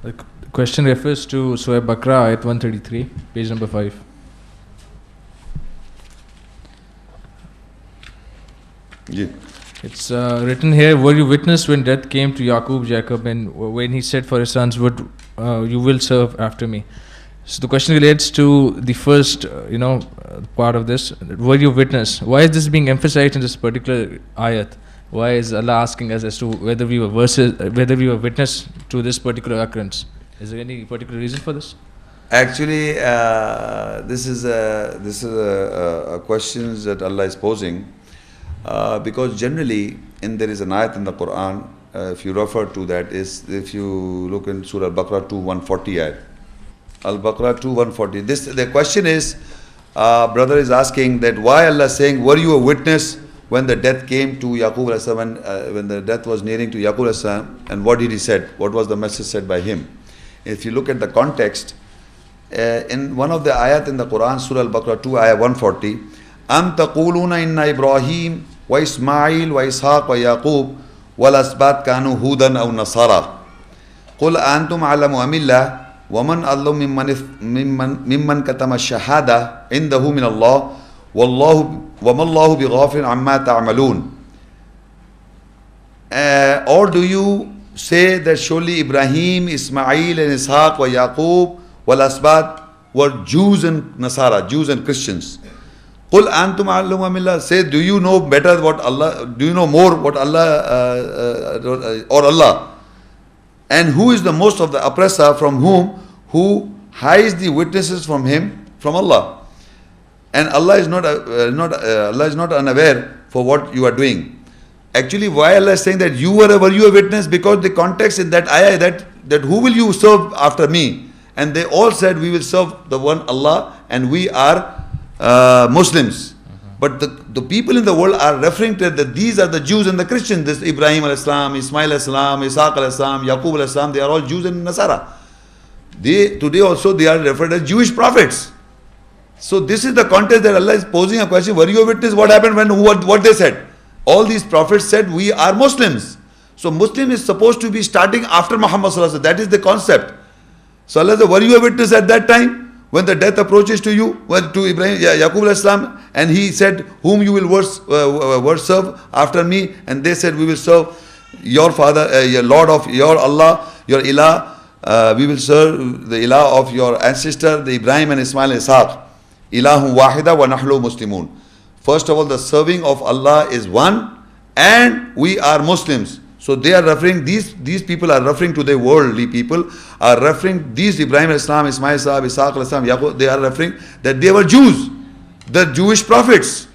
The question refers to Surah Baqarah, ayat 133, page number 5. Yeah. It's written here, were you witness when death came to Jacob, and when he said for his sons, "What you will serve after me?" So the question relates to the first, part of this. Were you witness? Why is this being emphasized in this particular ayat? Why is Allah asking us as to whether we were witness to this particular occurrence? Is there any particular reason for this? Actually, this is a questions that Allah is posing. Because generally, there is an ayat in the Quran, if you refer to that, is if you look in Surah Al-Baqarah 2:140 ayat. Al-Baqarah 2:140. The question is, brother is asking that why Allah is saying, were you a witness when the death came to Yaqub alayhi salam, when the death was nearing to Yaqub alayhi salam, and what did he said? What was the message said by him? If you look at the context, in one of the ayat in the Quran, Surah Al-Baqarah 2 ayat 140, Am taquluna inna Ibrahim wa Ismail wa Ishaq wa Yaqub wal asbat kanu hudan aw nasara. Qul antum alamu amillah wa man allam mimman katama shahada indahu min Allah wallahu wa mallahu bighafilin amma ta'malun. Or do you say that surely Ibrahim, Ismail and Ishaq wa Yaqub wal asbat were Jews and Nasara, Jews and Christians? Qul antum a'lamu amillah. Say, do you know better what Allah? Do you know more what Allah or Allah? And who is the most of the oppressor from who hides the witnesses from him, from Allah? And Allah is not unaware for what you are doing. Actually, why Allah is saying that were you a witness? Because the context in that ayah that who will you serve after me? And they all said, we will serve the one Allah, and we are Muslims. But the people in the world are referring to that these are the Jews and the Christians. This Ibrahim alayhi salam, Ismail alayhi salam, Ishaq alayhi salam, Yaqub alayhi salam, they are all Jews and Nasara. Today also they are referred as Jewish prophets. So this is the context that Allah is posing a question. Were you a witness? What happened when what they said? All these prophets said we are Muslims. So Muslim is supposed to be starting after Muhammad sallallahu alaihi wasallam. That is the concept. So Allah said, were you a witness at that time? When the death approaches to you, to Ibrahim, Yaqub alayhi salam, and he said, whom you will serve after me? And they said, we will serve your father, your Lord of your Allah, your Ilah. We will serve the Ilah of your ancestor, the Ibrahim and Ismail and Ishaq. Ilahum wahida wa nahlu muslimun. First of all, the serving of Allah is one, and we are Muslims. So they are referring, these people are referring to the worldly people, are referring, these Ibrahim al-Islam, Ismail Sahab, Ishaq al-Islam, Yaqub, they are referring that they were Jews, the Jewish prophets.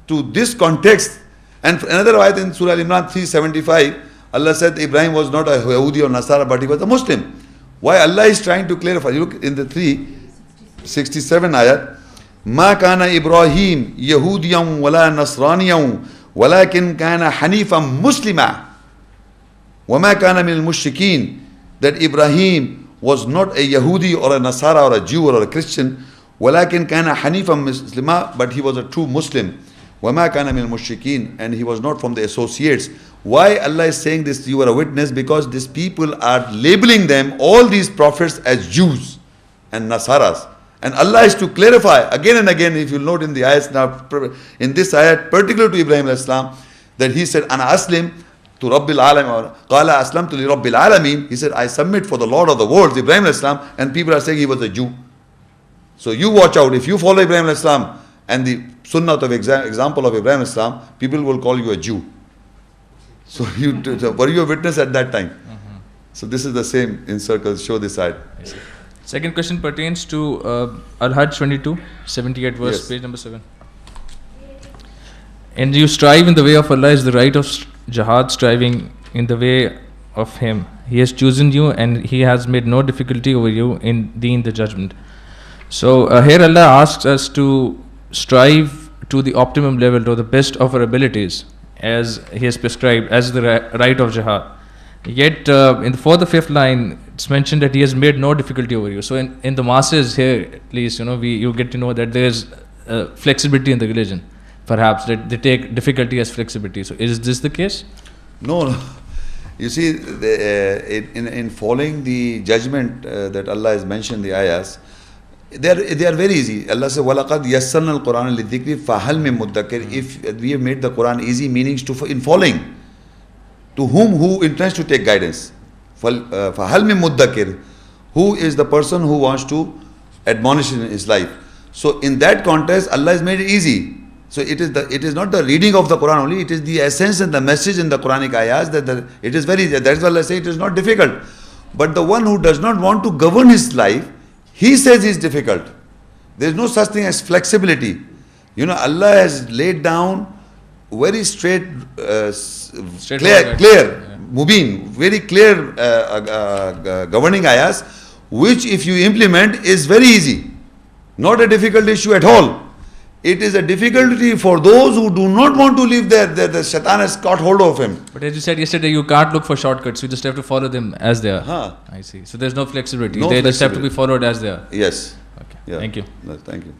To this context, and another ayat in Surah Al-Imran 375, Allah said Ibrahim was not a Yahudi or Nasara, but he was a Muslim. Why Allah is trying to clarify? You look in the 367 ayat, Ma kana Ibrahim Yahudiyam wala Nasraniyam walakin kana Hanifam Muslima. وَمَا كَانَ مِنَ الْمُشْرِكِينَ. That Ibrahim was not a Yahudi or a Nasara or a Jew or a Christian. وَلَكِنْ كَانَ حَنِيفًا مُسْلِمًا. But he was a true Muslim. وَمَا كَانَ مِنَ الْمُشْرِكِينَ. And he was not from the associates. Why Allah is saying this, you are a witness? Because these people are labeling them, all these prophets, as Jews and Nasaras. And Allah is to clarify again and again, if you note in the ayats now, in this ayat, particular to Ibrahim alayhi salam, that he said, Ana aslim to Rabbil Alamin, Qala aslamtu li Rabbil Alamin. He said, I submit for the Lord of the worlds, Ibrahim alayhi salam, and people are saying he was a Jew. So you watch out, if you follow Ibrahim alayhi salam and the sunnah of example of Ibrahim alayhi salam, people will call you a Jew. So were you a witness at that time? So this is the same in circles, show this side. Second question pertains to Al-Hajj 22, 78 verse, Yes. page number 7. And you strive in the way of Allah is the right of jihad, striving in the way of Him. He has chosen you and He has made no difficulty over you in the judgment. So here Allah asks us to strive to the optimum level, to the best of our abilities, as He has prescribed, as the right of jihad. Yet in the fourth or fifth line, it's mentioned that He has made no difficulty over you. So in the masses here, at least, you get to know that there is flexibility in the religion. Perhaps that they take difficulty as flexibility. So is this the case? No. You see, in following the judgment that Allah has mentioned, the ayahs, they are very easy. Allah says, وَلَقَدْ يَسَّرْنَا الْقُرْآنَ لِلذِّكْرِ فَهَلْ مِن مُدَّكِرٍ. If we have made the Quran easy, meanings in following, to who intends to take guidance. فَهَلْ مِن مُدَّكِرٍ. Who is the person who wants to admonish in his life? So in that context, Allah has made it easy. So it is not the reading of the Quran only, it is the essence and the message in the Quranic ayahs it is very, that's why I say it is not difficult. But the one who does not want to govern his life, he says it is difficult. There is no such thing as flexibility. You know, Allah has laid down very straight, clear, mubin, very clear governing ayahs, which if you implement is very easy. Not a difficult issue at all. It is a difficulty for those who do not want to live there. The shaitan has caught hold of him. But as you said yesterday, you can't look for shortcuts. You just have to follow them as they are. Huh. I see. So there's no flexibility. No They just have to flexibility. be followed as they are. Yes. Okay. Yeah. Thank you. Thank you.